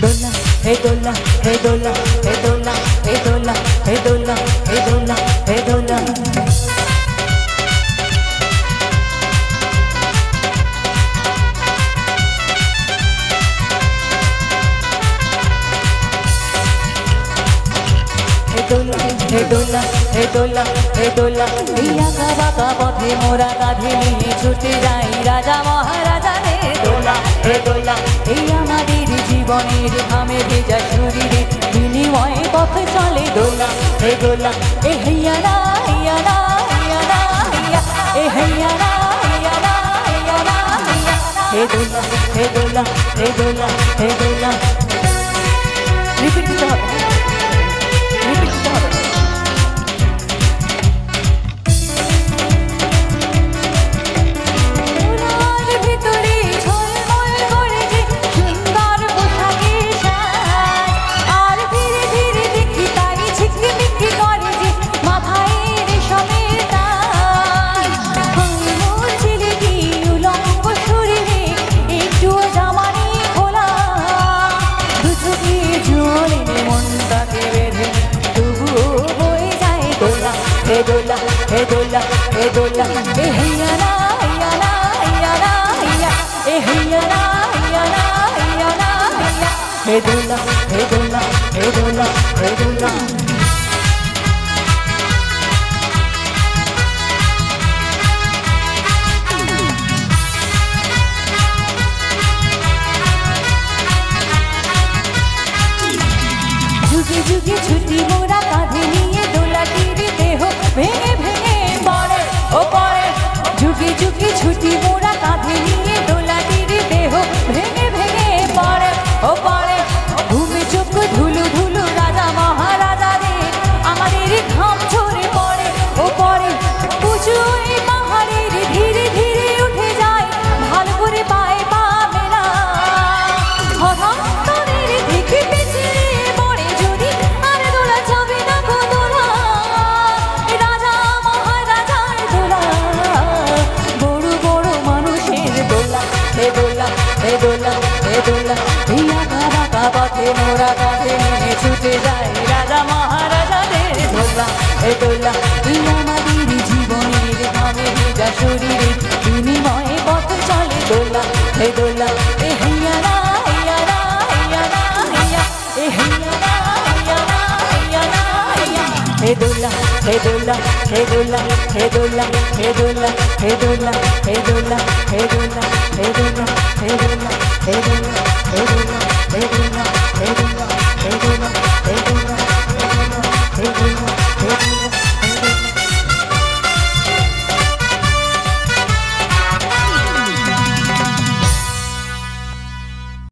দোলা হে দোলা হে দোলা হে দোলা হে দোলা হে দোলা হে দোলা হে দোলা হে দোলা হে দোলা হে দোলা এই আঁকা বাঁকা পথে মোরা কাঁধে নিয়ে ছুটে যাই রাজা মহারাজা হে দোলা হে দোলা এই আমাদের জীবনের ঘামে ভেজা শরীরে বিনিময়ে পথ চলে দোলা হে দোলা এ হেয়া না হেয়া না হেয়া না হেয়া এ হেয়া না হেয়া না হেয়া না হেয়া হে দোলা হে দোলা হে দোলা হে দোলা রিপিট দিতে হবে রিপিট দিতে হবে हे दोला हे दोला हे दोला ए हैया ना हैया ना हैया ना हैया ए हैया ना हैया ना हैया ना हैया हे दोला हे दोला हे दोला हे दोला जुगे जुगे छुट्टी मोरा काঁধে নিয়ে দোলাটির দেহ ভেঙে ভেঙে পড়ে ও পড়ে যুগে যুগে ছুটি মোরা কাঁধে নিয়ে দোলাটির দেহ ভেঙে ভেঙে পড়ে ও পড়ে ঘুমে চোখ ধুলু ধুলু রাজা মহারাজা রে আমাদের ঘাম ঝরে পড়ে ও পড়ে উঁচু এই পাহাড়ের ধীরে ধীরে উঠে যায় ভালো করে পায়ে পা মেলা হঠাৎ তাদের দিকে পেছনে পড়ে যদি আর দোলা যাবে না গো দোলা রাজা মহারাজার দোলা বড় বড় মানুষের দোলা হে দোলা হে দোলা হে দোলা এই আঁকা বাঁকা পথে মোরা কাঁধে নিয়ে ছুটে যায় রাজা মহারাজাদের দোলা হে দোলা এই আমাদের জীবনের ঘামে ভেজা শরীরে বিনিময়ে পথ চলে দোলা হে দোলা এ হেয়া না হেয়া না হেয়া না হেয়া এ হেয়া না হেয়া না হেয়া না হেয়া हे दोला हे दोला हे दोला हे दोला हे दोला हे दोला हे दोला हे दोला हे दोला हे दोला हे दोला हे दोला